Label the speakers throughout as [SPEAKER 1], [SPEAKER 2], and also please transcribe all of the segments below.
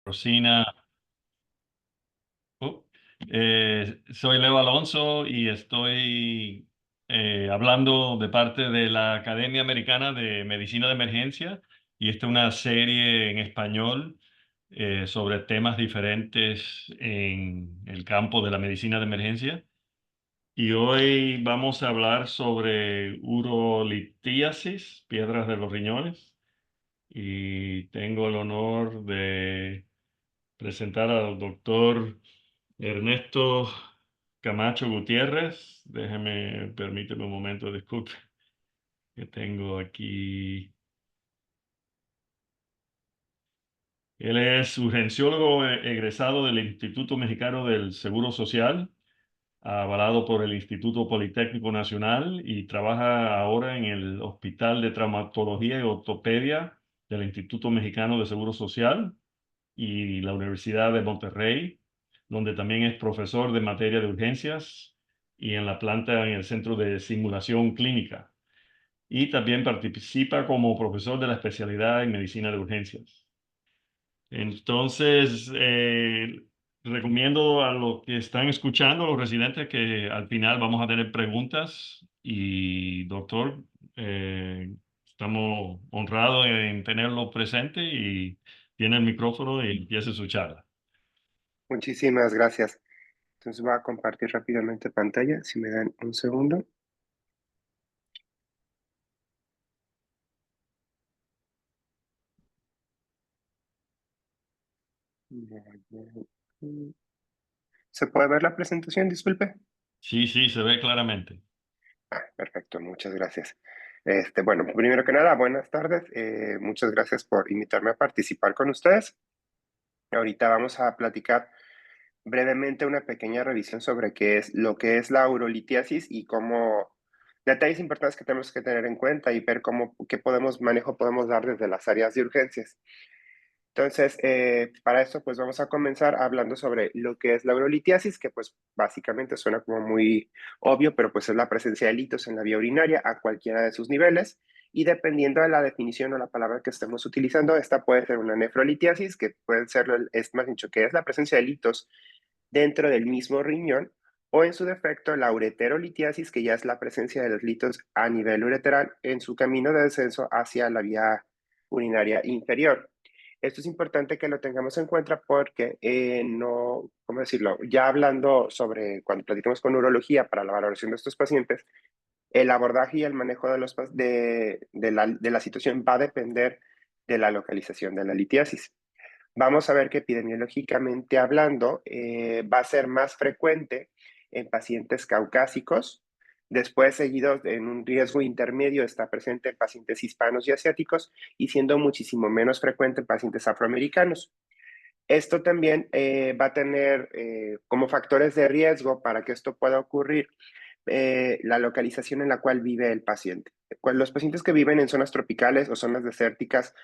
[SPEAKER 1] Rosina. Uh, Soy Leo Alonso y estoy hablando de parte de la Academia Americana de Medicina de Emergencia, y esta es una serie en español sobre temas diferentes en el campo de la medicina de emergencia. Y hoy vamos a hablar sobre urolitiasis, piedras de los riñones, y tengo el honor de presentar al doctor Ernesto Camacho Gutiérrez. Permíteme un momento, disculpe, que tengo aquí. Él es urgenciólogo egresado del Instituto Mexicano del Seguro Social, avalado por el Instituto Politécnico Nacional, y trabaja ahora en el Hospital de Traumatología y Ortopedia del Instituto Mexicano de Seguro Social y la Universidad de Monterrey, donde también es profesor de materia de urgencias y en la planta en el Centro de Simulación Clínica. Y también participa como profesor de la especialidad en medicina de urgencias. Entonces, recomiendo a los que están escuchando, los residentes, que al final vamos a tener preguntas. Y doctor, estamos honrados en tenerlo presente, y tiene el micrófono y empiece su charla.
[SPEAKER 2] Muchísimas gracias. Entonces voy a compartir rápidamente pantalla, si me dan un segundo. ¿Se puede ver la presentación? Disculpe.
[SPEAKER 1] Sí, sí, se ve claramente.
[SPEAKER 2] Perfecto, muchas gracias. Bueno, primero que nada, buenas tardes. Muchas gracias por invitarme a participar con ustedes. Ahorita vamos a platicar brevemente una pequeña revisión sobre qué es lo que es la urolitiasis y cómo detalles importantes que tenemos que tener en cuenta y ver qué manejo podemos dar desde las áreas de urgencias. Entonces, para esto, pues vamos a comenzar hablando sobre lo que es la urolitiasis, que pues básicamente suena como muy obvio, pero pues es la presencia de litos en la vía urinaria a cualquiera de sus niveles, y dependiendo de la definición o la palabra que estemos utilizando, esta puede ser una nefrolitiasis, que puede ser, es más dicho, que es la presencia de litos dentro del mismo riñón, o en su defecto la ureterolitiasis, que ya es la presencia de los litos a nivel ureteral en su camino de descenso hacia la vía urinaria inferior. Esto es importante que lo tengamos en cuenta porque no, ¿cómo decirlo? Ya hablando sobre cuando platicamos con urología para la valoración de estos pacientes, el abordaje y el manejo de la situación va a depender de la localización de la litiasis. Vamos a ver que epidemiológicamente hablando va a ser más frecuente en pacientes caucásicos, después seguido en un riesgo intermedio está presente en pacientes hispanos y asiáticos, y siendo muchísimo menos frecuente en pacientes afroamericanos. Esto también va a tener como factores de riesgo para que esto pueda ocurrir la localización en la cual vive el paciente. Los pacientes que viven en zonas tropicales o zonas desérticas,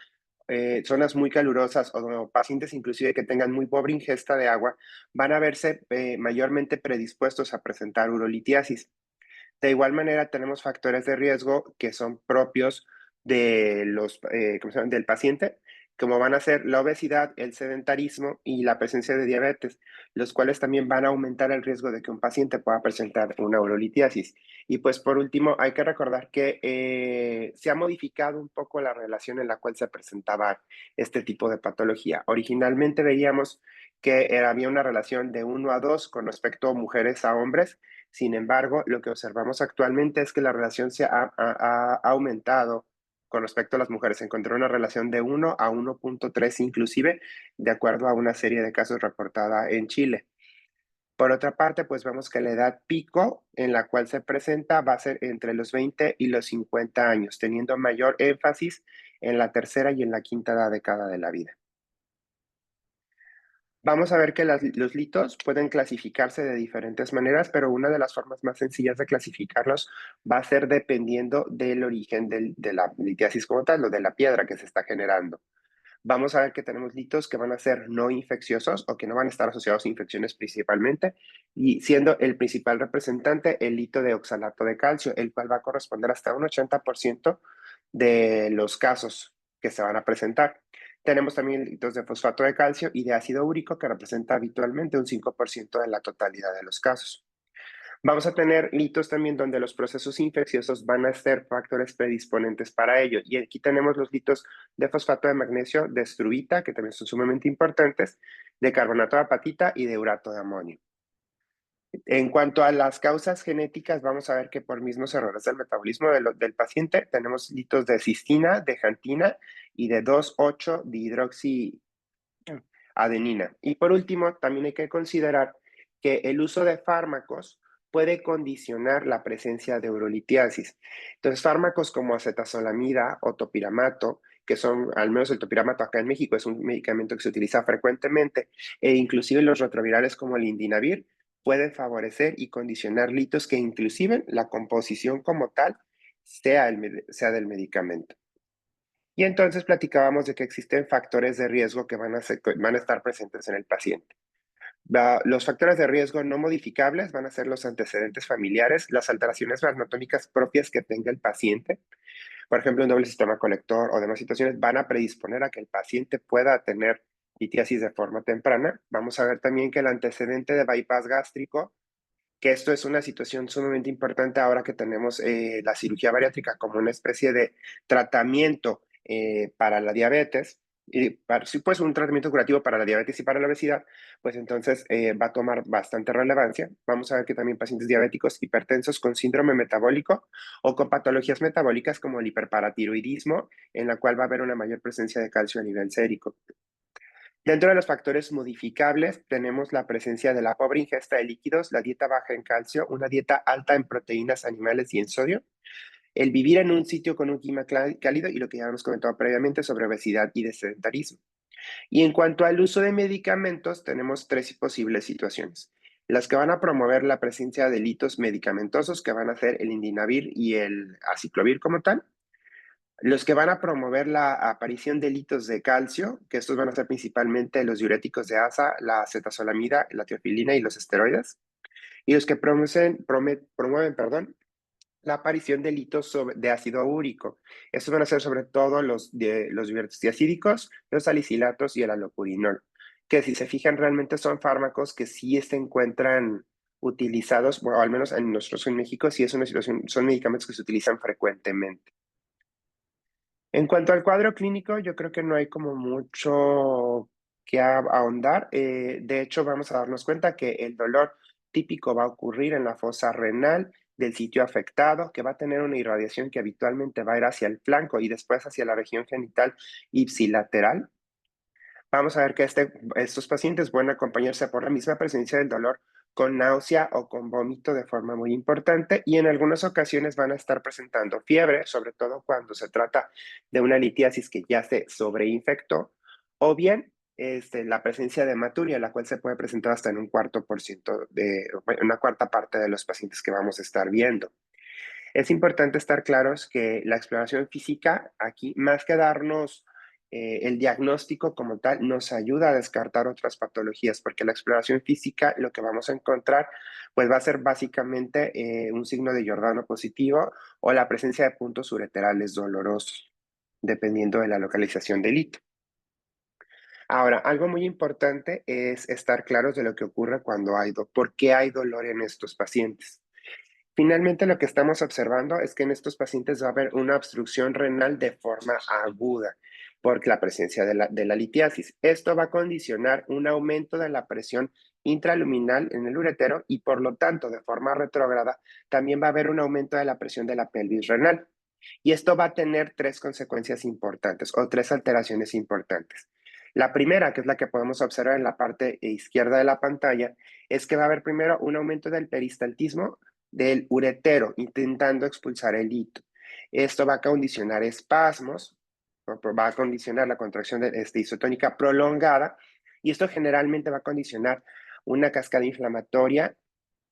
[SPEAKER 2] zonas muy calurosas o pacientes inclusive que tengan muy pobre ingesta de agua, van a verse mayormente predispuestos a presentar urolitiasis. De igual manera, tenemos factores de riesgo que son propios de ¿cómo se llama? Del paciente, como van a ser la obesidad, el sedentarismo y la presencia de diabetes, los cuales también van a aumentar el riesgo de que un paciente pueda presentar una urolitiasis. Y pues por último, hay que recordar que se ha modificado un poco la relación en la cual se presentaba este tipo de patología. Originalmente veíamos que había una relación de 1 a 2 con respecto a mujeres a hombres. Sin embargo, lo que observamos actualmente es que la relación se ha aumentado con respecto a las mujeres. Se encontró una relación de 1 a 1.3 inclusive, de acuerdo a una serie de casos reportada en Chile. Por otra parte, pues vemos que la edad pico en la cual se presenta va a ser entre los 20 y los 50 años, teniendo mayor énfasis en la tercera y en la quinta década de la vida. Vamos a ver que los litos pueden clasificarse de diferentes maneras, pero una de las formas más sencillas de clasificarlos va a ser dependiendo del origen de la litiasis como tal, o de la piedra que se está generando. Vamos a ver que tenemos litos que van a ser no infecciosos o que no van a estar asociados a infecciones principalmente, y siendo el principal representante el lito de oxalato de calcio, el cual va a corresponder hasta un 80% de los casos que se van a presentar. Tenemos también litos de fosfato de calcio y de ácido úrico, que representa habitualmente un 5% de la totalidad de los casos. Vamos a tener litos también donde los procesos infecciosos van a ser factores predisponentes para ello. Y aquí tenemos los litos de fosfato de magnesio, de estruvita, que también son sumamente importantes, de carbonato de apatita y de urato de amonio. En cuanto a las causas genéticas, vamos a ver que por mismos errores del metabolismo del paciente tenemos litos de cistina, de jantina y de 2,8-dihidroxiadenina. Y por último, también hay que considerar que el uso de fármacos puede condicionar la presencia de urolitiasis. Entonces, fármacos como acetazolamida o topiramato, que son, al menos el topiramato acá en México, es un medicamento que se utiliza frecuentemente, e inclusive los retrovirales como el indinavir, pueden favorecer y condicionar litos que inclusive la composición como tal sea del medicamento. Y entonces platicábamos de que existen factores de riesgo que van a estar presentes en el paciente. Los factores de riesgo no modificables van a ser los antecedentes familiares, las alteraciones anatómicas propias que tenga el paciente. Por ejemplo, un doble sistema colector o demás situaciones van a predisponer a que el paciente pueda tener litiasis de forma temprana. Vamos a ver también que el antecedente de bypass gástrico, que esto es una situación sumamente importante ahora que tenemos la cirugía bariátrica como una especie de tratamiento para la diabetes, y sí, pues un tratamiento curativo para la diabetes y para la obesidad, pues entonces va a tomar bastante relevancia. Vamos a ver que también pacientes diabéticos hipertensos con síndrome metabólico o con patologías metabólicas como el hiperparatiroidismo, en la cual va a haber una mayor presencia de calcio a nivel sérico. Dentro de los factores modificables tenemos la presencia de la pobre ingesta de líquidos, la dieta baja en calcio, una dieta alta en proteínas animales y en sodio, el vivir en un sitio con un clima cálido y lo que ya hemos comentado previamente sobre obesidad y de sedentarismo. Y en cuanto al uso de medicamentos, tenemos tres posibles situaciones. Las que van a promover la presencia de litos medicamentosos, que van a ser el indinavir y el aciclovir como tal, los que van a promover la aparición de litos de calcio, que estos van a ser principalmente los diuréticos de asa, la acetazolamida, la teofilina y los esteroides. Y los que promueven, perdón, la aparición de litos de ácido úrico. Estos van a ser sobre todo los diuréticos diacídicos, los salicilatos y el alopurinol, que si se fijan realmente son fármacos que sí se encuentran utilizados, o al menos en nosotros en México, sí es una situación, son medicamentos que se utilizan frecuentemente. En cuanto al cuadro clínico, yo creo que no hay como mucho que ahondar. De hecho, vamos a darnos cuenta que el dolor típico va a ocurrir en la fosa renal del sitio afectado, que va a tener una irradiación que habitualmente va a ir hacia el flanco y después hacia la región genital ipsilateral. Vamos a ver que estos pacientes pueden acompañarse por la misma presencia del dolor con náusea o con vómito de forma muy importante y en algunas ocasiones van a estar presentando fiebre, sobre todo cuando se trata de una litiasis que ya se sobreinfectó, o bien la presencia de hematuria, la cual se puede presentar hasta en un cuarto por ciento una cuarta parte de los pacientes que vamos a estar viendo. Es importante estar claros que la exploración física aquí, más que darnos el diagnóstico como tal, nos ayuda a descartar otras patologías, porque la exploración física lo que vamos a encontrar pues va a ser básicamente un signo de Giordano positivo o la presencia de puntos ureterales dolorosos, dependiendo de la localización del hito. Ahora, algo muy importante es estar claros de lo que ocurre cuando por qué hay dolor en estos pacientes. Finalmente, lo que estamos observando es que en estos pacientes va a haber una obstrucción renal de forma aguda por la presencia de la litiasis. Esto va a condicionar un aumento de la presión intraluminal en el uretero y por lo tanto, de forma retrógrada, también va a haber un aumento de la presión de la pelvis renal. Y esto va a tener tres consecuencias importantes o tres alteraciones importantes. La primera, que es la que podemos observar en la parte izquierda de la pantalla, es que va a haber primero un aumento del peristaltismo del uretero, intentando expulsar el hito. Esto va a condicionar espasmos, va a condicionar la contracción isotónica prolongada, y esto generalmente va a condicionar una cascada inflamatoria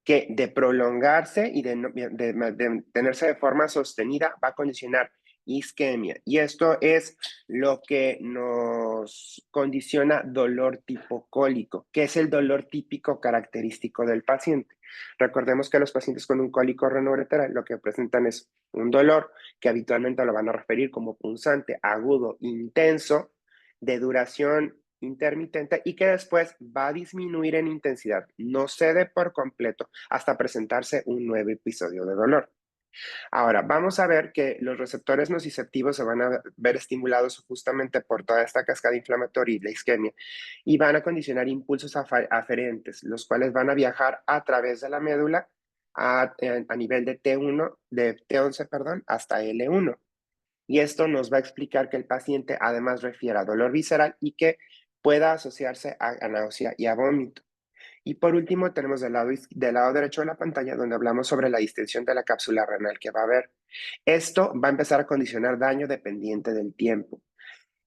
[SPEAKER 2] que de prolongarse y de tenerse de forma sostenida va a condicionar isquemia. Y esto es lo que nos condiciona dolor tipo cólico, que es el dolor típico característico del paciente. Recordemos que los pacientes con un cólico renoureteral lo que presentan es un dolor que habitualmente lo van a referir como punzante, agudo, intenso, de duración intermitente y que después va a disminuir en intensidad, no cede por completo hasta presentarse un nuevo episodio de dolor. Ahora, vamos a ver que los receptores nociceptivos se van a ver estimulados justamente por toda esta cascada inflamatoria y la isquemia y van a condicionar impulsos aferentes, los cuales van a viajar a través de la médula a nivel de T1, de T11, perdón, hasta L1. Y esto nos va a explicar que el paciente además refiera dolor visceral y que pueda asociarse a náusea y a vómito. Y por último, tenemos del lado derecho de la pantalla donde hablamos sobre la distensión de la cápsula renal que va a haber. Esto va a empezar a condicionar daño dependiente del tiempo.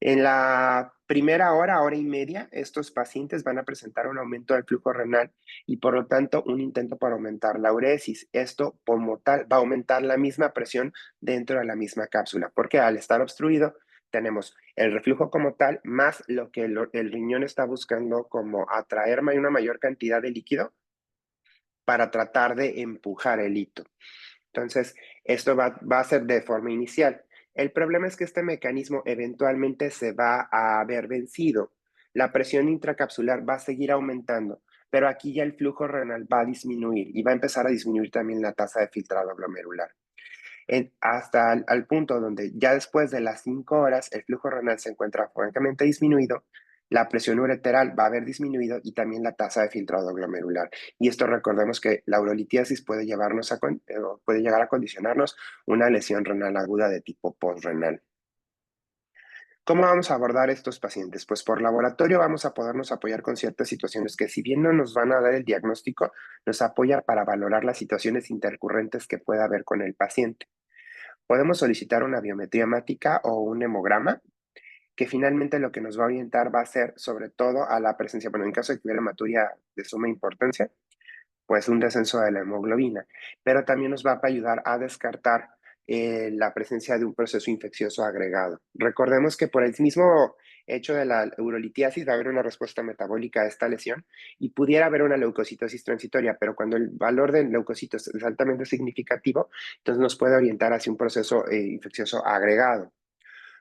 [SPEAKER 2] En la primera hora, hora y media, estos pacientes van a presentar un aumento del flujo renal y por lo tanto un intento para aumentar la uresis. Esto como tal va a aumentar la misma presión dentro de la misma cápsula, porque al estar obstruido tenemos el reflujo como tal más lo que el riñón está buscando como atraer una mayor cantidad de líquido para tratar de empujar el hito. Entonces, esto va a ser de forma inicial. El problema es que este mecanismo eventualmente se va a ver vencido. La presión intracapsular va a seguir aumentando, pero aquí ya el flujo renal va a disminuir y va a empezar a disminuir también la tasa de filtrado glomerular. Hasta al punto donde ya después de las 5 horas el flujo renal se encuentra francamente disminuido, la presión ureteral va a haber disminuido y también la tasa de filtrado glomerular. Y esto recordemos que la urolitiasis puede puede llegar a condicionarnos una lesión renal aguda de tipo postrenal. ¿Cómo vamos a abordar estos pacientes? Pues por laboratorio vamos a podernos apoyar con ciertas situaciones que si bien no nos van a dar el diagnóstico, nos apoya para valorar las situaciones intercurrentes que pueda haber con el paciente. Podemos solicitar una biometría hemática o un hemograma, que finalmente lo que nos va a orientar va a ser sobre todo a la presencia, bueno, en caso de que hubiera hematuria de suma importancia, pues un descenso de la hemoglobina, pero también nos va a ayudar a descartar la presencia de un proceso infeccioso agregado. Recordemos que por el mismo hecho de la urolitiasis va a haber una respuesta metabólica a esta lesión y pudiera haber una leucocitosis transitoria, pero cuando el valor del leucocitos es altamente significativo, entonces nos puede orientar hacia un proceso infeccioso agregado.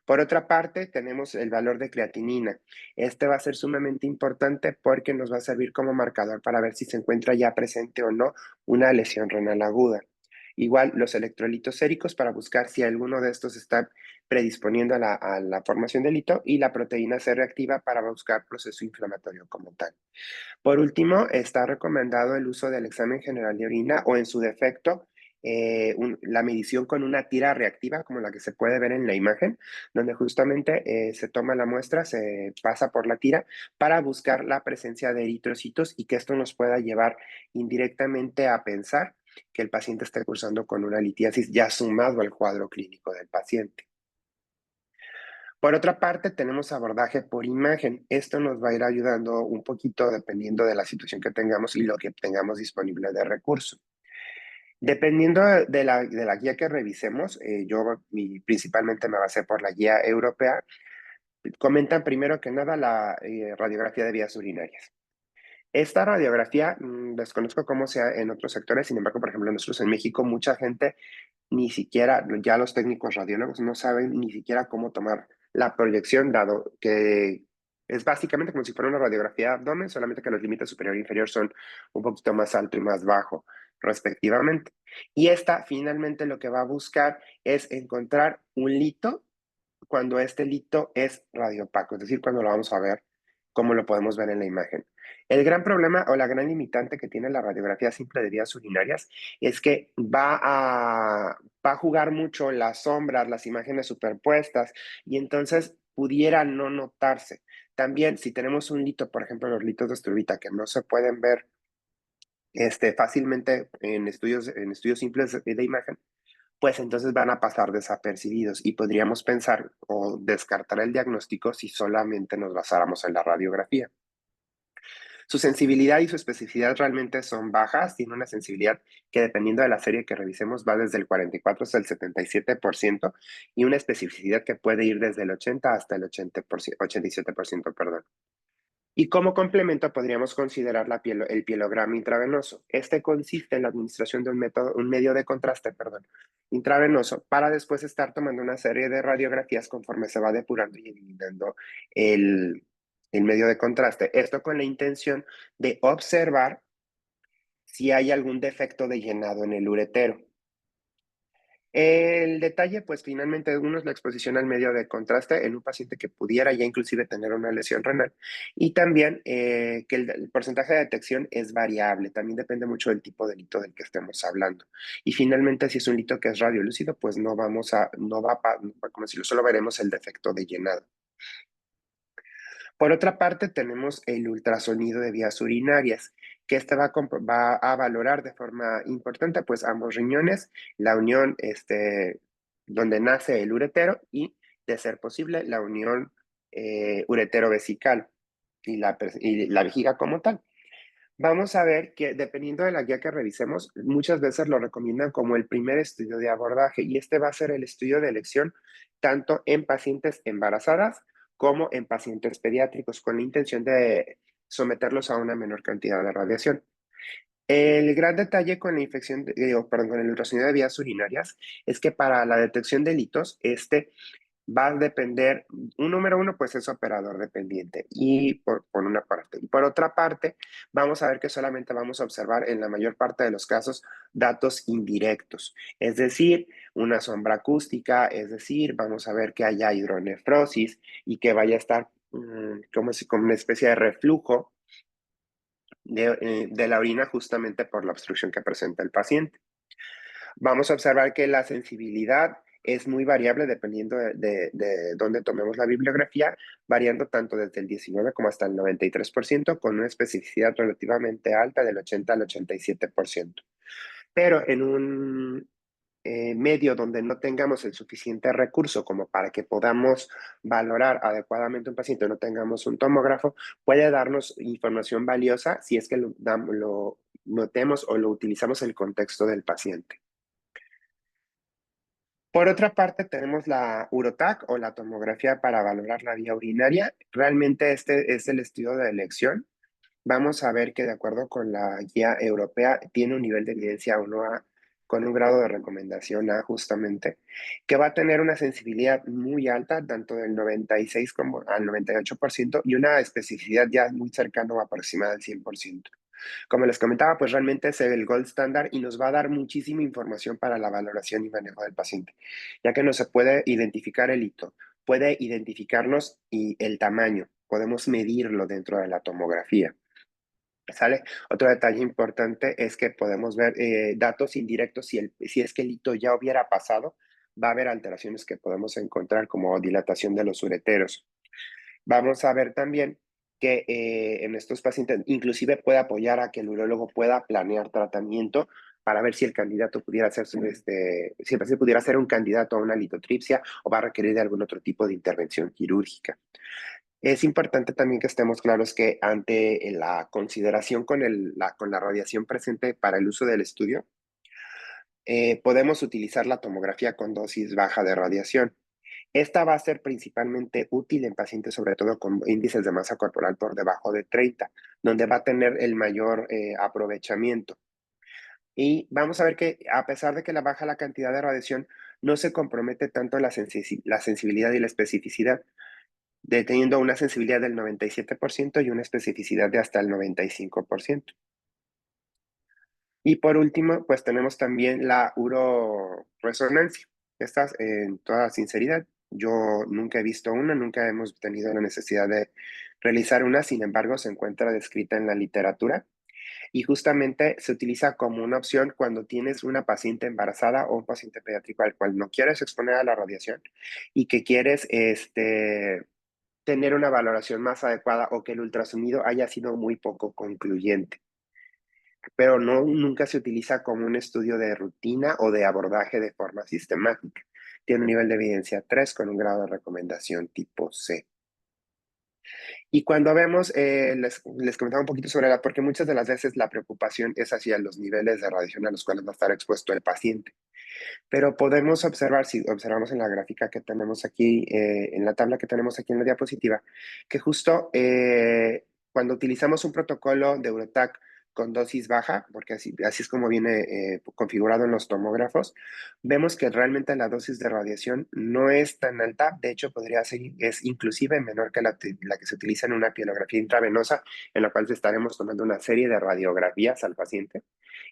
[SPEAKER 2] Por otra parte, tenemos el valor de creatinina. Este va a ser sumamente importante porque nos va a servir como marcador para ver si se encuentra ya presente o no una lesión renal aguda. Igual los electrolitos séricos para buscar si alguno de estos está predisponiendo a la formación del hito y la proteína C reactiva para buscar proceso inflamatorio como tal. Por último, está recomendado el uso del examen general de orina o en su defecto, la medición con una tira reactiva como la que se puede ver en la imagen, donde justamente se toma la muestra, se pasa por la tira para buscar la presencia de eritrocitos y que esto nos pueda llevar indirectamente a pensar que el paciente está cursando con una litiasis ya sumado al cuadro clínico del paciente. Por otra parte, tenemos abordaje por imagen. Esto nos va a ir ayudando un poquito dependiendo de la situación que tengamos y lo que tengamos disponible de recurso. Dependiendo de la guía que revisemos, principalmente me basé por la guía europea, comentan primero que nada la radiografía de vías urinarias. Esta radiografía, desconozco cómo sea en otros sectores, sin embargo, por ejemplo, nosotros en México, mucha gente ni siquiera, ya los técnicos radiólogos no saben ni siquiera cómo tomar la proyección, dado que es básicamente como si fuera una radiografía de abdomen, solamente que los límites superior e inferior son un poquito más alto y más bajo, respectivamente. Y esta finalmente lo que va a buscar es encontrar un lito cuando este lito es radiopaco, es decir, cuando lo vamos a ver, como lo podemos ver en la imagen. El gran problema o la gran limitante que tiene la radiografía simple de vías urinarias es que va a jugar mucho las sombras, las imágenes superpuestas, y entonces pudiera no notarse. También, si tenemos un lito, por ejemplo, los litos de Struvita, que no se pueden ver fácilmente en estudios simples de imagen, pues entonces van a pasar desapercibidos y podríamos pensar o descartar el diagnóstico si solamente nos basáramos en la radiografía. Su sensibilidad y su especificidad realmente son bajas, tiene una sensibilidad que dependiendo de la serie que revisemos va desde el 44 hasta el 77% y una especificidad que puede ir desde el 80 hasta el 87%, perdón. Y como complemento podríamos considerar el pielograma intravenoso. Este consiste en la administración de un medio de contraste, perdón, intravenoso para después estar tomando una serie de radiografías conforme se va depurando y eliminando el, el medio de contraste. Esto con la intención de observar si hay algún defecto de llenado en el uretero. El detalle, pues finalmente uno es la exposición al medio de contraste en un paciente que pudiera ya inclusive tener una lesión renal y también que el porcentaje de detección es variable, también depende mucho del tipo de lito del que estemos hablando. Y finalmente, si es un lito que es radiolúcido, pues no va a, como si solo veremos el defecto de llenado. Por otra parte, tenemos el ultrasonido de vías urinarias, que este va a valorar de forma importante pues ambos riñones, la unión donde nace el uretero y, de ser posible, la unión uretero-vesical y la vejiga como tal. Vamos a ver que dependiendo de la guía que revisemos, muchas veces lo recomiendan como el primer estudio de abordaje y este va a ser el estudio de elección tanto en pacientes embarazadas como en pacientes pediátricos con la intención de someterlos a una menor cantidad de radiación. El gran detalle con la infección, perdón, con el ultrasonido de vías urinarias es que para la detección de litos, va a depender, un número uno, pues es operador dependiente, y por una parte. Y por otra parte, vamos a ver que solamente vamos a observar en la mayor parte de los casos datos indirectos, es decir, una sombra acústica, es decir, vamos a ver que haya hidronefrosis y que vaya a estar como una especie de reflujo de la orina justamente por la obstrucción que presenta el paciente. Vamos a observar que la sensibilidad es muy variable dependiendo de dónde tomemos la bibliografía, variando tanto desde el 19 como hasta el 93%, con una especificidad relativamente alta del 80 al 87%. Pero en un medio donde no tengamos el suficiente recurso como para que podamos valorar adecuadamente un paciente, no tengamos un tomógrafo, puede darnos información valiosa si es que lo notemos o lo utilizamos en el contexto del paciente. Por otra parte, tenemos la UroTac o la tomografía para valorar la vía urinaria. Realmente este es el estudio de elección. Vamos a ver que de acuerdo con la guía europea tiene un nivel de evidencia 1A con un grado de recomendación A justamente, que va a tener una sensibilidad muy alta, tanto del 96 como al 98% y una especificidad ya muy cercana o aproximada al 100%. Como les comentaba, pues realmente es el gold standard y nos va a dar muchísima información para la valoración y manejo del paciente, ya que no se puede identificar el hito, puede identificarnos y el tamaño, podemos medirlo dentro de la tomografía. ¿Sale? Otro detalle importante es que podemos ver datos indirectos si es que el hito ya hubiera pasado, va a haber alteraciones que podemos encontrar como dilatación de los ureteros. Vamos a ver también que en estos pacientes inclusive puede apoyar a que el urólogo pueda planear tratamiento para ver si el candidato pudiera ser, si el paciente pudiera ser un candidato a una litotripsia o va a requerir de algún otro tipo de intervención quirúrgica. Es importante también que estemos claros que ante la consideración con la radiación presente para el uso del estudio, podemos utilizar la tomografía con dosis baja de radiación. Esta va a ser principalmente útil en pacientes, sobre todo con índices de masa corporal por debajo de 30, donde va a tener el mayor aprovechamiento. Y vamos a ver que a pesar de que la baja la cantidad de radiación, no se compromete tanto la sensibilidad y la especificidad, teniendo una sensibilidad del 97% y una especificidad de hasta el 95%. Y por último, pues tenemos también la uroresonancia. Estas, en toda sinceridad, yo nunca he visto una, nunca hemos tenido la necesidad de realizar una, sin embargo, se encuentra descrita en la literatura y justamente se utiliza como una opción cuando tienes una paciente embarazada o un paciente pediátrico al cual no quieres exponer a la radiación y que quieres tener una valoración más adecuada o que el ultrasonido haya sido muy poco concluyente, pero nunca se utiliza como un estudio de rutina o de abordaje de forma sistemática. Tiene un nivel de evidencia 3 con un grado de recomendación tipo C. Y cuando vemos, les comentaba un poquito sobre porque muchas de las veces la preocupación es hacia los niveles de radiación a los cuales va a estar expuesto el paciente. Pero podemos observar, si observamos en la gráfica que tenemos aquí, en la tabla que tenemos aquí en la diapositiva, que justo Cuando utilizamos un protocolo de Eurotac con dosis baja, porque así es como viene configurado en los tomógrafos, vemos que realmente la dosis de radiación no es tan alta, de hecho podría ser, es inclusive menor que la que se utiliza en una pielografía intravenosa, en la cual estaremos tomando una serie de radiografías al paciente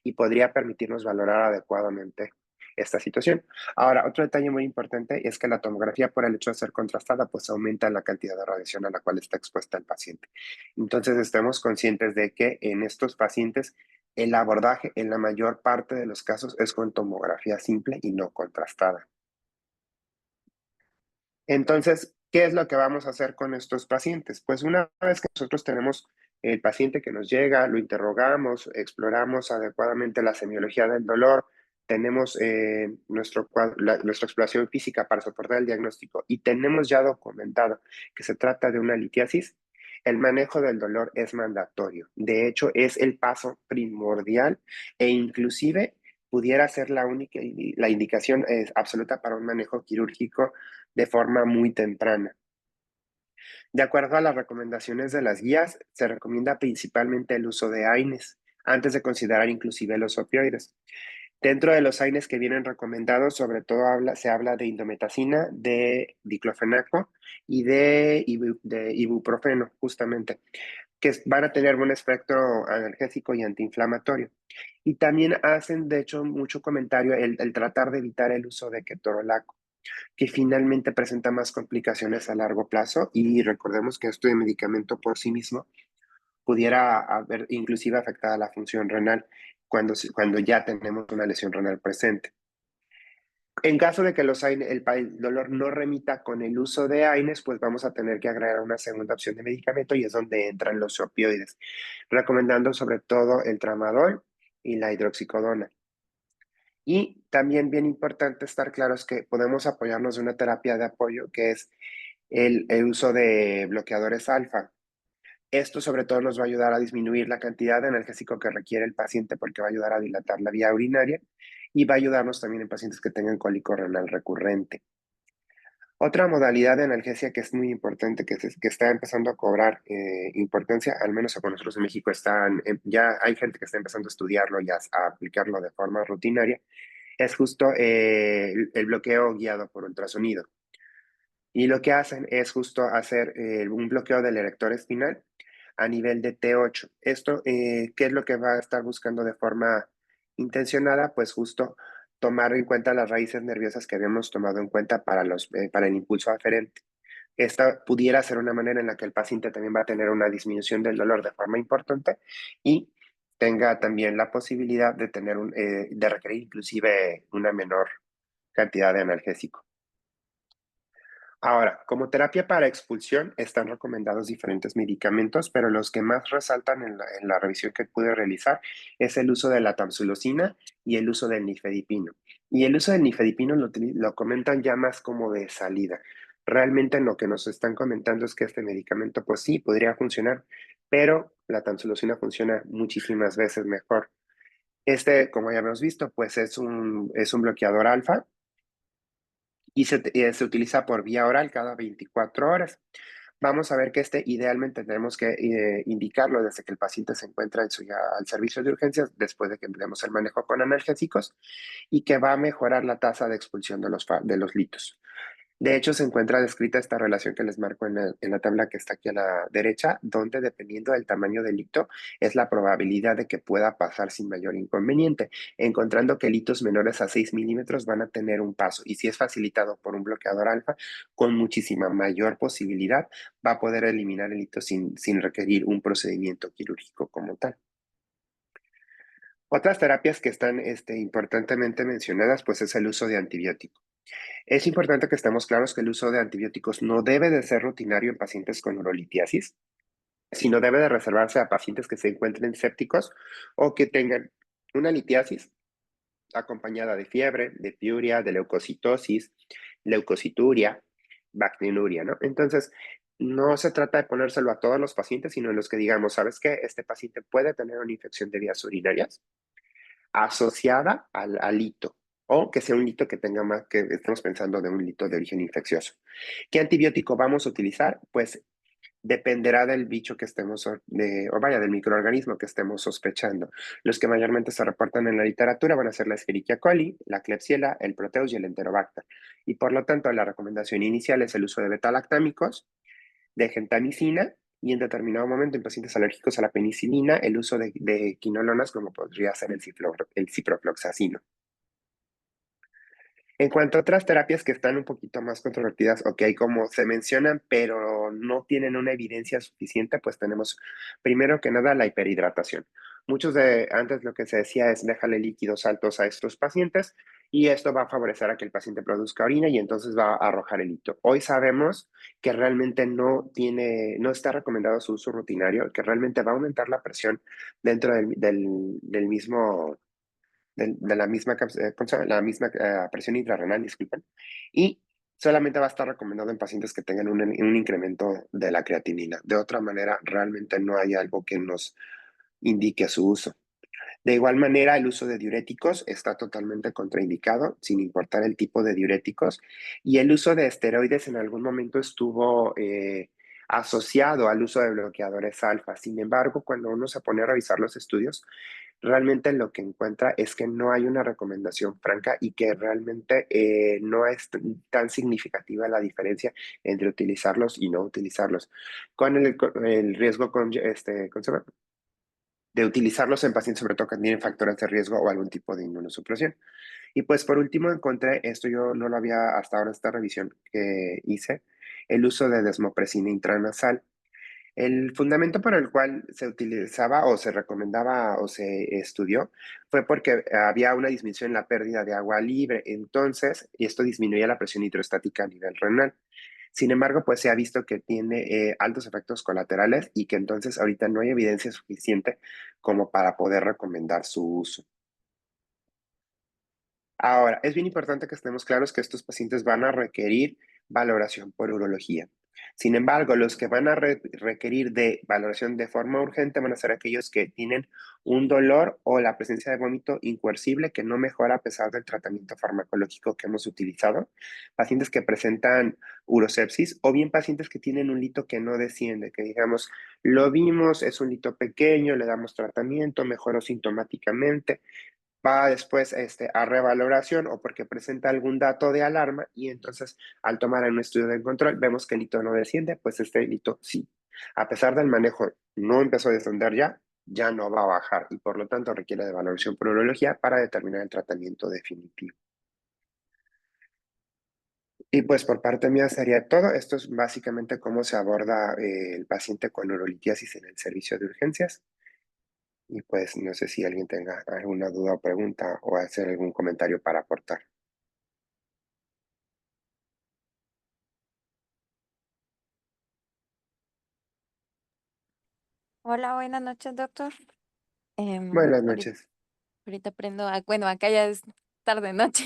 [SPEAKER 2] y podría permitirnos valorar adecuadamente esta situación. Ahora, otro detalle muy importante es que la tomografía, por el hecho de ser contrastada, pues aumenta la cantidad de radiación a la cual está expuesta el paciente. Entonces, estemos conscientes de que en estos pacientes el abordaje en la mayor parte de los casos es con tomografía simple y no contrastada. Entonces, ¿qué es lo que vamos a hacer con estos pacientes? Pues una vez que nosotros tenemos el paciente que nos llega, lo interrogamos, exploramos adecuadamente la semiología del dolor, tenemos nuestra exploración física para soportar el diagnóstico y tenemos ya documentado que se trata de una litiasis, el manejo del dolor es mandatorio. De hecho, es el paso primordial e inclusive pudiera ser la indicación absoluta para un manejo quirúrgico de forma muy temprana. De acuerdo a las recomendaciones de las guías, se recomienda principalmente el uso de AINES, antes de considerar inclusive los opioides. Dentro de los AINES que vienen recomendados, sobre todo se habla de indometacina, de diclofenaco y de ibuprofeno, justamente, que van a tener buen espectro analgésico y antiinflamatorio. Y también hacen, de hecho, mucho comentario el tratar de evitar el uso de ketorolaco, que finalmente presenta más complicaciones a largo plazo y recordemos que esto de medicamento por sí mismo pudiera haber inclusive afectada la función renal cuando ya tenemos una lesión renal presente. En caso de que el dolor no remita con el uso de AINES, pues vamos a tener que agregar una segunda opción de medicamento y es donde entran los opioides, recomendando sobre todo el tramadol y la hidroxicodona. Y también bien importante estar claros que podemos apoyarnos de una terapia de apoyo que es el uso de bloqueadores alfa. Esto sobre todo nos va a ayudar a disminuir la cantidad de analgésico que requiere el paciente porque va a ayudar a dilatar la vía urinaria y va a ayudarnos también en pacientes que tengan cólico renal recurrente. Otra modalidad de analgesia que es muy importante, que está empezando a cobrar importancia, al menos con nosotros en México, ya hay gente que está empezando a estudiarlo y a aplicarlo de forma rutinaria, es justo el bloqueo guiado por ultrasonido. Y lo que hacen es justo hacer un bloqueo del erector espinal a nivel de T8. Esto, ¿qué es lo que va a estar buscando de forma intencionada? Pues justo tomar en cuenta las raíces nerviosas que habíamos tomado en cuenta para el impulso aferente. Esta pudiera ser una manera en la que el paciente también va a tener una disminución del dolor de forma importante y tenga también la posibilidad de requerir inclusive una menor cantidad de analgésico. Ahora, como terapia para expulsión están recomendados diferentes medicamentos, pero los que más resaltan en la revisión que pude realizar es el uso de la tamsulosina y el uso del nifedipino. Y el uso del nifedipino lo comentan ya más como de salida. Realmente lo que nos están comentando es que este medicamento, pues sí, podría funcionar, pero la tamsulosina funciona muchísimas veces mejor. Este, como ya hemos visto, pues es un bloqueador alfa y se utiliza por vía oral cada 24 horas. Vamos a ver que idealmente tenemos que indicarlo desde que el paciente se encuentra al servicio de urgencias, después de que empleemos el manejo con analgésicos, y que va a mejorar la tasa de expulsión de los litos. De hecho, se encuentra descrita esta relación que les marco en la tabla que está aquí a la derecha, donde dependiendo del tamaño del hito, es la probabilidad de que pueda pasar sin mayor inconveniente, encontrando que hitos menores a 6 milímetros van a tener un paso, y si es facilitado por un bloqueador alfa, con muchísima mayor posibilidad va a poder eliminar el hito sin requerir un procedimiento quirúrgico como tal. Otras terapias que están importantemente mencionadas, pues es el uso de antibióticos. Es importante que estemos claros que el uso de antibióticos no debe de ser rutinario en pacientes con urolitiasis, sino debe de reservarse a pacientes que se encuentren sépticos o que tengan una litiasis acompañada de fiebre, de piuria, de leucocitosis, leucocituria, bacteriuria, ¿no? Entonces, no se trata de ponérselo a todos los pacientes, sino en los que digamos, ¿sabes qué? Este paciente puede tener una infección de vías urinarias asociada al hito, o que sea un hito que tenga más, que estamos pensando de un hito de origen infeccioso. ¿Qué antibiótico vamos a utilizar? Pues dependerá del bicho que estemos, o vaya, del microorganismo que estemos sospechando. Los que mayormente se reportan en la literatura van a ser la Escherichia coli, la Klebsiella, el Proteus y el Enterobacter. Y por lo tanto, la recomendación inicial es el uso de betalactámicos, de gentamicina, y en determinado momento en pacientes alérgicos a la penicilina, el uso de quinolonas como podría ser el ciprofloxacino. En cuanto a otras terapias que están un poquito más controvertidas, ok, como se mencionan, pero no tienen una evidencia suficiente, pues tenemos primero que nada la hiperhidratación. Antes lo que se decía es déjale líquidos altos a estos pacientes y esto va a favorecer a que el paciente produzca orina y entonces va a arrojar el hito. Hoy sabemos que realmente no está recomendado su uso rutinario, que realmente va a aumentar la presión dentro del mismo de la misma, ¿cómo se llama? La misma presión intrarrenal, disculpen, y solamente va a estar recomendado en pacientes que tengan un incremento de la creatinina. De otra manera, realmente no hay algo que nos indique su uso. De igual manera, el uso de diuréticos está totalmente contraindicado, sin importar el tipo de diuréticos, y el uso de esteroides en algún momento estuvo asociado al uso de bloqueadores alfa. Sin embargo, cuando uno se pone a revisar los estudios, realmente lo que encuentra es que no hay una recomendación franca y que realmente no es tan significativa la diferencia entre utilizarlos y no utilizarlos. Con el riesgo ¿cómo se llama? De utilizarlos en pacientes sobre todo que tienen factores de riesgo o algún tipo de inmunosupresión. Y pues por último encontré, esto yo no lo había hasta ahora esta revisión que hice, el uso de desmopresina intranasal. El fundamento por el cual se utilizaba o se recomendaba o se estudió fue porque había una disminución en la pérdida de agua libre, entonces esto disminuía la presión hidrostática a nivel renal. Sin embargo, pues se ha visto que tiene altos efectos colaterales y que entonces ahorita no hay evidencia suficiente como para poder recomendar su uso. Ahora, es bien importante que estemos claros que estos pacientes van a requerir valoración por urología. Sin embargo, los que van a requerir de valoración de forma urgente van a ser aquellos que tienen un dolor o la presencia de vómito incoercible que no mejora a pesar del tratamiento farmacológico que hemos utilizado, pacientes que presentan urosepsis o bien pacientes que tienen un lito que no desciende, que digamos, lo vimos, es un lito pequeño, le damos tratamiento, mejoró sintomáticamente, va después a revaloración o porque presenta algún dato de alarma y entonces al tomar en un estudio de control vemos que el hito no desciende, pues este hito sí. A pesar del manejo no empezó a descender ya no va a bajar y por lo tanto requiere de valoración por urología para determinar el tratamiento definitivo. Y pues por parte mía sería todo. Esto es básicamente cómo se aborda el paciente con urolitiasis en el servicio de urgencias. Y pues no sé si alguien tenga alguna duda o pregunta o hacer algún comentario para aportar.
[SPEAKER 3] Hola, buenas noches, doctor.
[SPEAKER 2] Buenas
[SPEAKER 3] Ahorita,
[SPEAKER 2] noches.
[SPEAKER 3] ahorita aprendo, bueno, acá ya es tarde noche.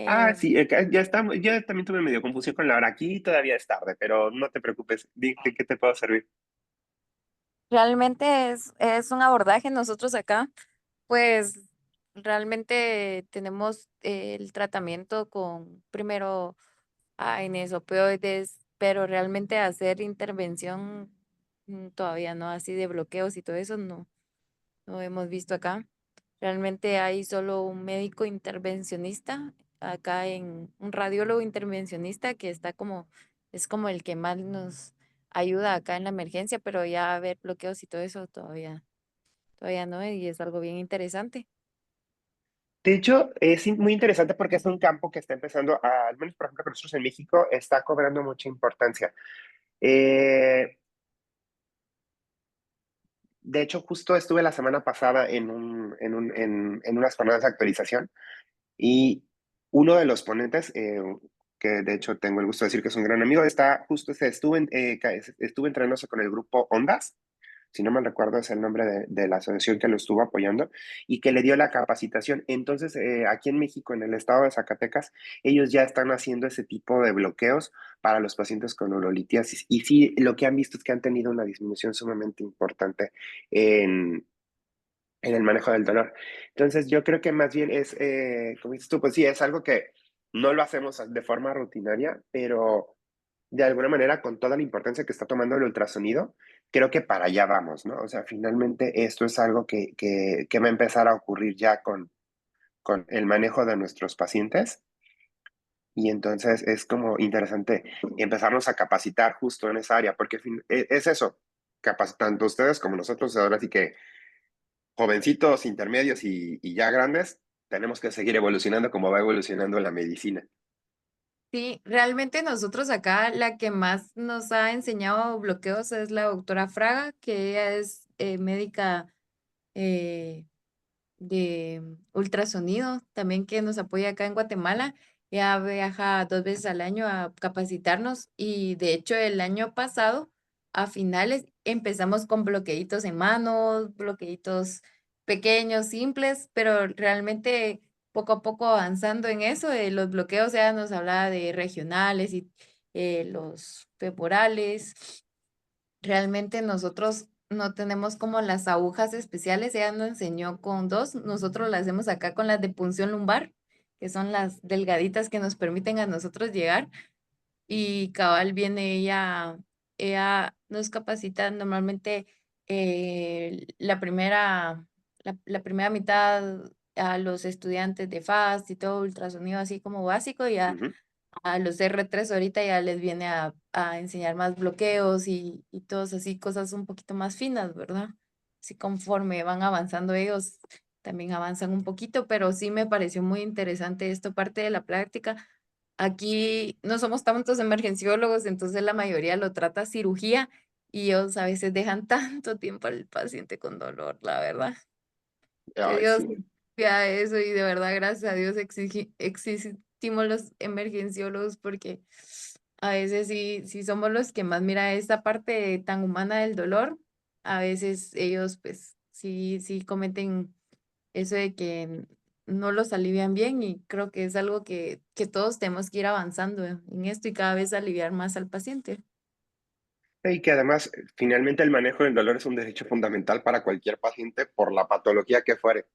[SPEAKER 2] Ah,
[SPEAKER 3] Em,
[SPEAKER 2] sí, ya estamos, ya también tuve medio confusión con la hora. Aquí todavía es tarde, pero no te preocupes. Dime qué te puedo servir.
[SPEAKER 3] Realmente es un abordaje. Nosotros acá, pues, realmente tenemos el tratamiento con primero AINES, opioides, pero realmente hacer intervención todavía no, así de bloqueos y todo eso no hemos visto acá. Realmente hay solo un médico intervencionista, acá en un radiólogo intervencionista que está es como el que más nos ayuda acá en la emergencia, pero ya a ver bloqueos y todo eso todavía no, y es algo bien interesante.
[SPEAKER 2] De hecho, es muy interesante porque es un campo que está empezando, al menos por ejemplo, con nosotros en México, está cobrando mucha importancia. Eh, de hecho, justo estuve la semana pasada en unas jornadas de actualización y uno de los ponentes, que de hecho tengo el gusto de decir que es un gran amigo, estuvo entrenándose con el grupo Ondas, si no mal recuerdo es el nombre de la asociación que lo estuvo apoyando y que le dio la capacitación. Entonces, aquí en México, en el estado de Zacatecas, ellos ya están haciendo ese tipo de bloqueos para los pacientes con urolitiasis. Y sí, lo que han visto es que han tenido una disminución sumamente importante en, en el manejo del dolor. Entonces, yo creo que más bien como dices tú, pues sí, es algo que no lo hacemos de forma rutinaria, pero de alguna manera, con toda la importancia que está tomando el ultrasonido, creo que para allá vamos, ¿no? O sea, finalmente esto es algo que va a empezar a ocurrir ya con el manejo de nuestros pacientes. Y entonces es como interesante empezarnos a capacitar justo en esa área, porque es eso, tanto ustedes como nosotros, ahora sí que jovencitos, intermedios y ya grandes, tenemos que seguir evolucionando como va evolucionando la medicina.
[SPEAKER 3] Sí, realmente nosotros acá la que más nos ha enseñado bloqueos es la doctora Fraga, que ella es médica eh, de ultrasonido, también que nos apoya acá en Guatemala. Ella viaja 2 veces al año a capacitarnos y de hecho el año pasado, a finales, empezamos con bloqueitos en manos, bloqueitos pequeños, simples, pero realmente poco a poco avanzando en eso, los bloqueos ya nos hablaba de regionales y los femorales. Realmente nosotros no tenemos como las agujas especiales, ella nos enseñó con dos, nosotros las hacemos acá con las de punción lumbar, que son las delgaditas que nos permiten a nosotros llegar y cabal viene ella nos capacita normalmente la primera mitad a los estudiantes de FAST y todo ultrasonido así como básico, y
[SPEAKER 2] Ujú.
[SPEAKER 3] a los R3 ahorita ya les viene a enseñar más bloqueos y todas así cosas un poquito más finas, ¿verdad? Así conforme van avanzando ellos, también avanzan un poquito, pero sí me pareció muy interesante esto, parte de la práctica. Aquí no somos tantos emergenciólogos, entonces la mayoría lo trata cirugía y ellos a veces dejan tanto tiempo al paciente con dolor, la verdad. Que
[SPEAKER 2] Ay,
[SPEAKER 3] Dios
[SPEAKER 2] sí.
[SPEAKER 3] vea eso y de verdad, gracias a Dios existimos los emergenciólogos porque a veces sí somos los que más mira esta parte tan humana del dolor. A veces ellos pues sí cometen eso de que no los alivian bien y creo que es algo que todos tenemos que ir avanzando en esto y cada vez aliviar más al paciente.
[SPEAKER 2] Y que además, finalmente el manejo del dolor es un derecho fundamental para cualquier paciente por la patología que fuere.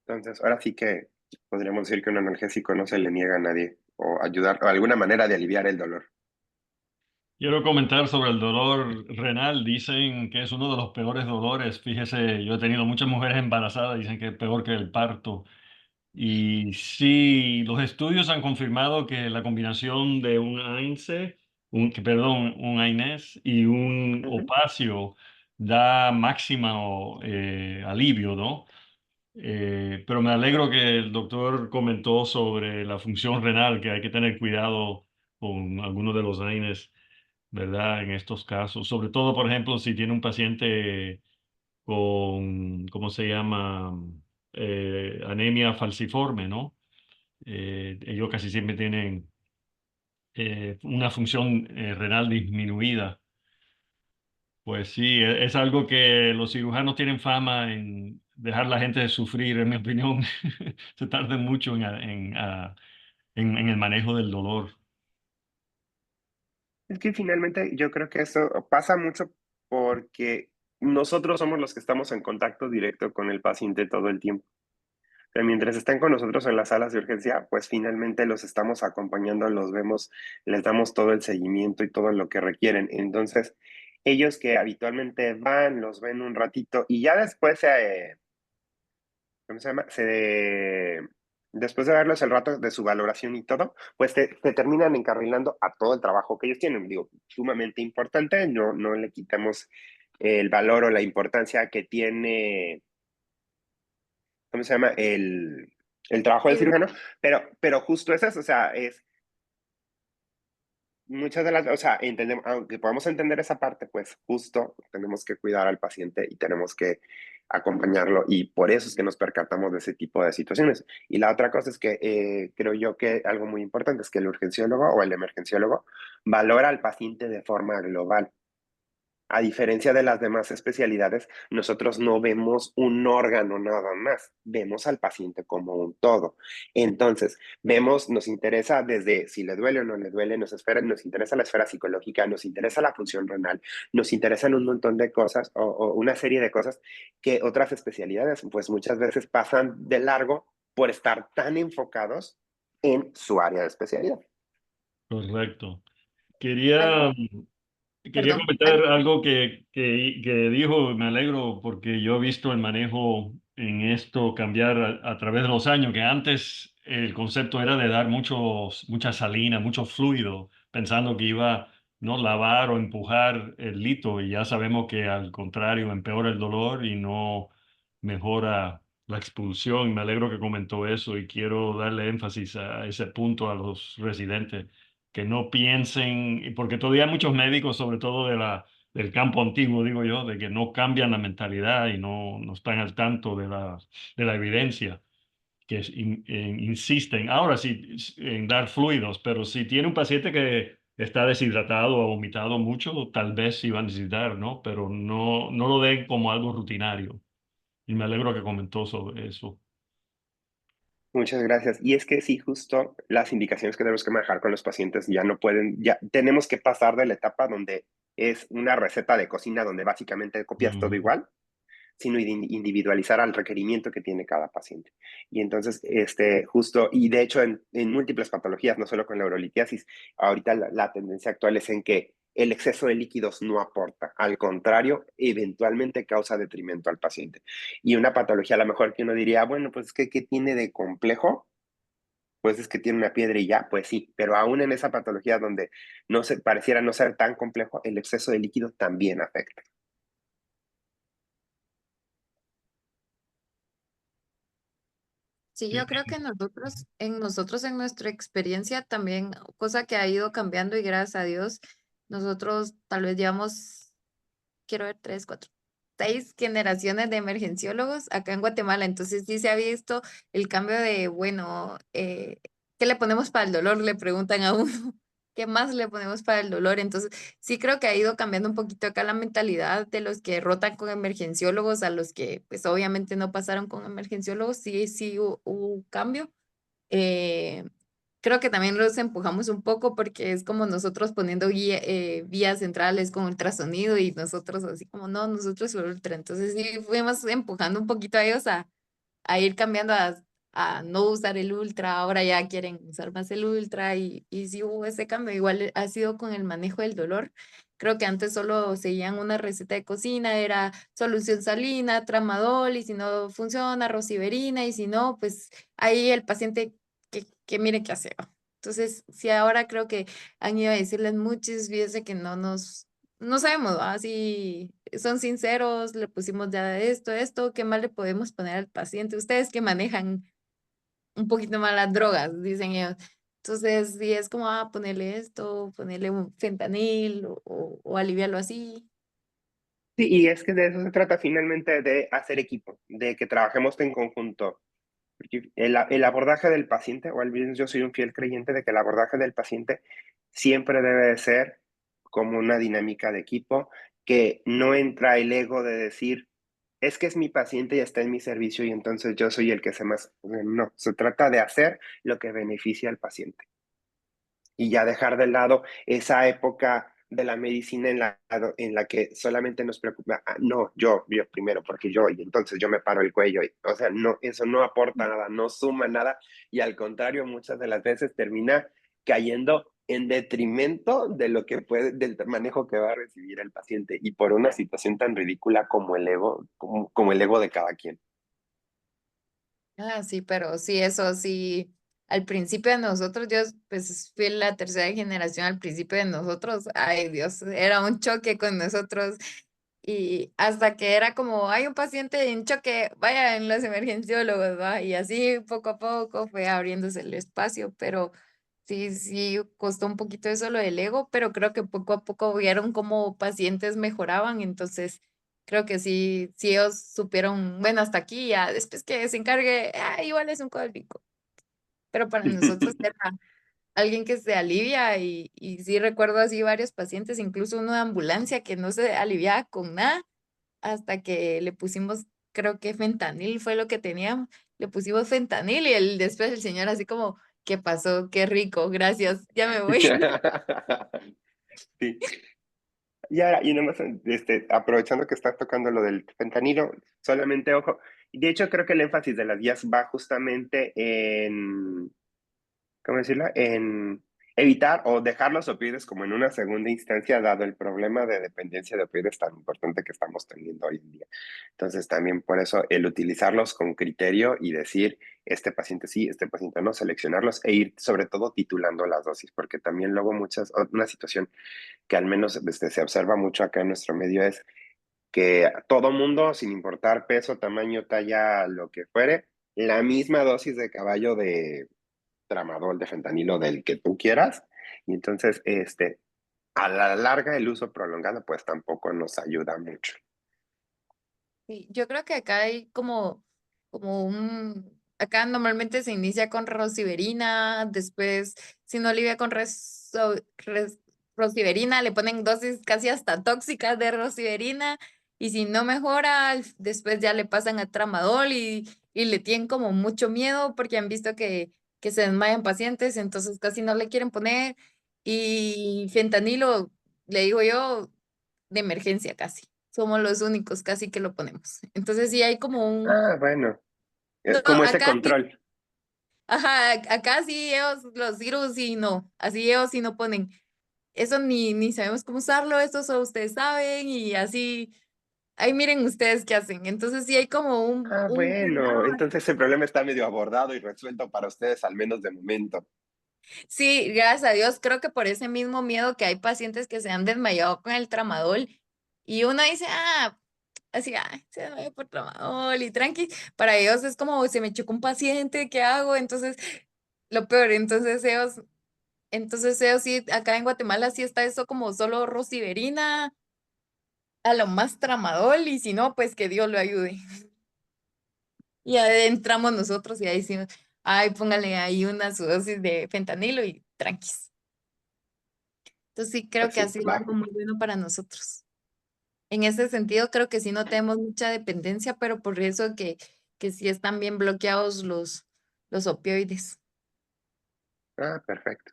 [SPEAKER 2] Entonces, ahora sí que podríamos decir que un analgésico no se le niega a nadie o ayudar o alguna manera de aliviar el dolor.
[SPEAKER 1] Quiero comentar sobre el dolor renal. Dicen que es uno de los peores dolores. Fíjese, yo he tenido muchas mujeres embarazadas, dicen que es peor que el parto. Y sí, los estudios han confirmado que la combinación de un AINES, un AINES y un
[SPEAKER 2] Ujú.
[SPEAKER 1] opacio da máximo alivio, ¿no? Pero me alegro que el doctor comentó sobre la función renal, que hay que tener cuidado con algunos de los AINES, ¿verdad? En estos casos, sobre todo, por ejemplo, si tiene un paciente con, ¿cómo se llama? Anemia falciforme, ¿no? Ellos casi siempre tienen una función renal disminuida. Pues sí, es algo que los cirujanos tienen fama en dejar a la gente de sufrir, en mi opinión. Se tardan mucho en el manejo del dolor.
[SPEAKER 2] Es que finalmente yo creo que eso pasa mucho porque nosotros somos los que estamos en contacto directo con el paciente todo el tiempo. O sea, mientras están con nosotros en las salas de urgencia, pues finalmente los estamos acompañando, los vemos, les damos todo el seguimiento y todo lo que requieren. Entonces, ellos que habitualmente van, los ven un ratito y ya después ¿cómo se llama? Después de verlos el rato de su valoración y todo, pues te terminan encarrilando a todo el trabajo que ellos tienen. Digo, sumamente importante, no le quitamos el valor o la importancia que tiene, ¿cómo se llama? El trabajo del cirujano, pero justo es eso, o sea, es muchas de las, o sea, entendemos, aunque podamos entender esa parte, pues justo tenemos que cuidar al paciente y tenemos que acompañarlo y por eso es que nos percatamos de ese tipo de situaciones. Y la otra cosa es que creo yo que algo muy importante es que el urgenciólogo o el emergenciólogo valora al paciente de forma global. A diferencia de las demás especialidades, nosotros no vemos un órgano nada más, vemos al paciente como un todo. Entonces, vemos, nos interesa desde si le duele o no le duele, nos interesa la esfera psicológica, nos interesa la función renal, nos interesan un montón de cosas o una serie de cosas que otras especialidades pues muchas veces pasan de largo por estar tan enfocados en su área de especialidad.
[SPEAKER 1] Correcto. Quería,
[SPEAKER 3] Algo,
[SPEAKER 1] quería
[SPEAKER 3] perdón,
[SPEAKER 1] comentar
[SPEAKER 3] algo.
[SPEAKER 1] algo que dijo, me alegro porque yo he visto el manejo en esto cambiar a través de los años, que antes el concepto era de dar mucha salina, mucho fluido, pensando que iba no lavar o empujar el lito, y ya sabemos que al contrario empeora el dolor y no mejora la expulsión. Me alegro que comentó eso y quiero darle énfasis a ese punto a los residentes que no piensen, y porque todavía hay muchos médicos, sobre todo del campo antiguo, digo yo, de que no cambian la mentalidad y no están al tanto de la evidencia, que insisten, ahora sí, en dar fluidos, pero si tiene un paciente que está deshidratado o vomitado mucho, tal vez sí va a necesitar, ¿no? Pero no lo den como algo rutinario. Y me alegro que comentó sobre eso.
[SPEAKER 2] Muchas gracias. Y es que sí, justo las indicaciones que tenemos que manejar con los pacientes ya no pueden, ya tenemos que pasar de la etapa donde es una receta de cocina donde básicamente copias todo
[SPEAKER 1] Mm.
[SPEAKER 2] igual, sino individualizar al requerimiento que tiene cada paciente. Y entonces, justo, y de hecho en múltiples patologías, no solo con la urolitiasis, ahorita la tendencia actual es en que el exceso de líquidos no aporta, al contrario, eventualmente causa detrimento al paciente. Y una patología a lo mejor que uno diría, bueno, pues es que, ¿qué tiene de complejo? Pues es que tiene una piedra y ya, pues sí, pero aún en esa patología donde no se, pareciera no ser tan complejo, el exceso de líquido también afecta.
[SPEAKER 3] Sí,
[SPEAKER 1] Sí.
[SPEAKER 3] yo creo que nosotros, en nuestra experiencia también, cosa que ha ido cambiando y gracias a Dios, nosotros tal vez llevamos, quiero ver, tres, cuatro, seis generaciones de emergenciólogos acá en Guatemala. Entonces sí se ha visto el cambio de, bueno, ¿qué le ponemos para el dolor? Le preguntan a uno. ¿Qué más le ponemos para el dolor? Entonces, sí creo que ha ido cambiando un poquito acá la mentalidad de los que rotan con emergenciólogos a los que, pues, obviamente no pasaron con emergenciólogos. Sí, sí hubo un cambio. Eh, Creo que también los empujamos un poco porque es como nosotros poniendo vías centrales con ultrasonido y nosotros así como, no, nosotros solo ultra. Entonces sí fuimos empujando un poquito a ellos a ir cambiando a no usar el ultra, ahora ya quieren usar más el ultra y sí hubo ese cambio. Igual ha sido con el manejo del dolor. Creo que antes solo seguían una receta de cocina, era solución salina, tramadol, y si no funciona, rosiverina, y si no, pues ahí el paciente que mire qué hacer. Entonces, sí, ahora creo que han ido a decirles muchas veces de que no sabemos, ¿va? Si son sinceros, le pusimos ya esto, ¿qué más le podemos poner al paciente? Ustedes que manejan un poquito más las drogas, dicen ellos. Entonces, sí, es como, ponerle esto, ponerle un fentanil o aliviarlo así.
[SPEAKER 2] Sí, y es que de eso se trata finalmente, de hacer equipo, de que trabajemos en conjunto. Porque el abordaje del paciente, o al menos yo soy un fiel creyente de que el abordaje del paciente siempre debe de ser como una dinámica de equipo, que no entra el ego de decir, es que es mi paciente y está en mi servicio y entonces yo soy el que hace más. No, se trata de hacer lo que beneficia al paciente y ya dejar de lado esa época de la medicina en la que solamente nos preocupa, no, yo primero, porque yo, y entonces yo me paro el cuello. O sea, no, eso no aporta nada, no suma nada, y al contrario, muchas de las veces termina cayendo en detrimento de lo que puede, del manejo que va a recibir el paciente, y por una situación tan ridícula como el ego, como el ego de cada quien.
[SPEAKER 3] Sí, pero sí, eso sí, al principio de nosotros, yo pues fui la tercera generación al principio de nosotros, ay Dios, era un choque con nosotros y hasta que era como, hay un paciente en choque, vaya en los emergenciólogos, ¿va? Y así poco a poco fue abriéndose el espacio, pero sí, sí, costó un poquito eso lo del ego, pero creo que poco a poco vieron cómo pacientes mejoraban, entonces creo que sí, sí ellos supieron, bueno, hasta aquí, ya después que se encargue, igual es un cólico, pero para nosotros era alguien que se alivia y sí recuerdo así varios pacientes, incluso uno de ambulancia que no se aliviaba con nada hasta que le pusimos, creo que fentanil fue lo que teníamos, le pusimos fentanil y después el señor así como, ¿qué pasó? Qué rico, gracias, ya me voy.
[SPEAKER 2] Sí. Y ahora, y nomás, aprovechando que estás tocando lo del fentanilo, solamente ojo, de hecho creo que el énfasis de las guías va justamente en, ¿cómo decirlo? evitar o dejar los opioides como en una segunda instancia, dado el problema de dependencia de opioides tan importante que estamos teniendo hoy en día. Entonces, también por eso el utilizarlos con criterio y decir, este paciente sí, este paciente no, seleccionarlos e ir sobre todo titulando las dosis, porque también luego una situación que al menos se observa mucho acá en nuestro medio es que todo mundo, sin importar peso, tamaño, talla, lo que fuere, la misma dosis de caballo de tramadol, de fentanilo, del que tú quieras. Y entonces, a la larga, el uso prolongado, pues tampoco nos ayuda mucho.
[SPEAKER 3] Sí, yo creo que acá hay acá normalmente se inicia con rosiverina, después si no alivia con rosiverina, le ponen dosis casi hasta tóxicas de rosiverina, y si no mejora, después ya le pasan a tramadol y le tienen como mucho miedo porque han visto que se desmayan pacientes, entonces casi no le quieren poner, y fentanilo, le digo yo, de emergencia casi. Somos los únicos casi que lo ponemos. Entonces sí hay como un...
[SPEAKER 2] Ah, bueno,
[SPEAKER 3] No,
[SPEAKER 2] es como ese
[SPEAKER 3] acá sí,
[SPEAKER 2] control.
[SPEAKER 3] ajá, acá sí ellos, los virus sí no, así ellos sí no ponen. Eso ni sabemos cómo usarlo, eso solo ustedes saben y así, ahí miren ustedes qué hacen. Entonces sí hay como
[SPEAKER 2] Ah,
[SPEAKER 3] un
[SPEAKER 2] bueno,
[SPEAKER 3] cuidado.
[SPEAKER 2] entonces el problema está medio abordado y resuelto para ustedes, al menos de momento.
[SPEAKER 3] Sí, gracias a Dios, creo que por ese mismo miedo que hay pacientes que se han desmayado con el tramadol y uno dice, así, se desmayó por tramadol y tranqui, para ellos es como, se me chocó un paciente, ¿qué hago? Entonces, lo peor, entonces ellos sí, acá en Guatemala sí está eso como solo rosiverina, a lo más tramadol, y si no, pues que Dios lo ayude. Y ahí entramos nosotros y ahí sí, ay, póngale ahí una su dosis de fentanilo y tranquis. Entonces sí creo
[SPEAKER 2] Pues
[SPEAKER 3] que ha
[SPEAKER 2] sí,
[SPEAKER 3] sido
[SPEAKER 2] va.
[SPEAKER 3] algo muy bueno para nosotros. En ese sentido, creo que sí no tenemos mucha dependencia, pero por eso que sí están bien bloqueados los opioides.
[SPEAKER 2] Ah, perfecto.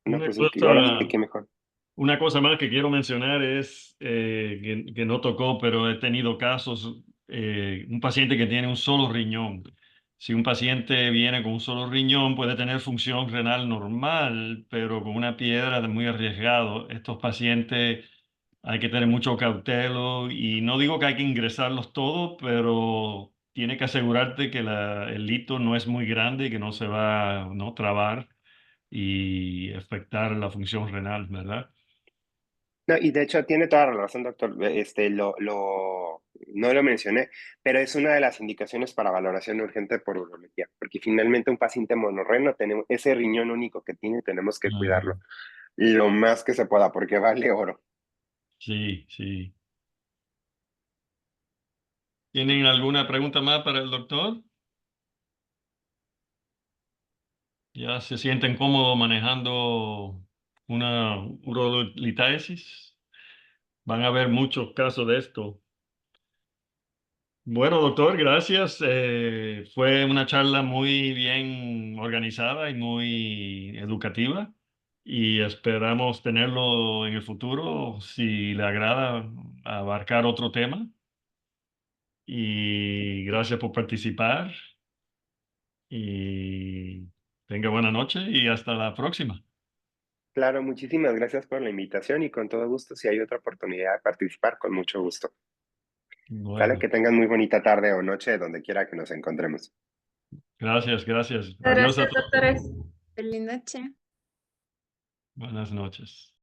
[SPEAKER 2] No,
[SPEAKER 1] Una
[SPEAKER 2] pues ahora sí
[SPEAKER 1] cosa,
[SPEAKER 2] que mejor.
[SPEAKER 1] una cosa más que quiero mencionar es que no tocó, pero he tenido casos, un paciente que tiene un solo riñón. Si un paciente viene con un solo riñón, puede tener función renal normal, pero con una piedra es muy arriesgado. Estos pacientes hay que tener mucho cautelo y no digo que hay que ingresarlos todos, pero tiene que asegurarte que el lito no es muy grande y que no se va a no trabar y afectar la función renal, ¿verdad?
[SPEAKER 2] No, y de hecho tiene toda la razón, doctor. No lo mencioné, pero es una de las indicaciones para valoración urgente por urología, porque finalmente un paciente monorreno, tenemos ese riñón único que tiene, tenemos que cuidarlo
[SPEAKER 1] Mm,
[SPEAKER 2] lo más que se pueda, porque vale oro.
[SPEAKER 1] sí, sí. ¿Tienen alguna pregunta más para el doctor? ¿Ya se sienten cómodos manejando una urolitiasis? Van a haber muchos casos de esto. Bueno, doctor, gracias. Fue una charla muy bien organizada y muy educativa y esperamos tenerlo en el futuro si le agrada abarcar otro tema. Y gracias por participar y tenga buena noche y hasta la próxima.
[SPEAKER 2] Claro, muchísimas gracias por la invitación y con todo gusto, si hay otra oportunidad de participar, con mucho gusto. Sale,
[SPEAKER 1] Bueno,
[SPEAKER 2] que tengan muy bonita tarde o noche donde quiera que nos encontremos.
[SPEAKER 1] gracias, gracias. Adiós a
[SPEAKER 4] Gracias,
[SPEAKER 1] todos.
[SPEAKER 4] doctores.
[SPEAKER 3] Feliz noche.
[SPEAKER 1] Buenas noches.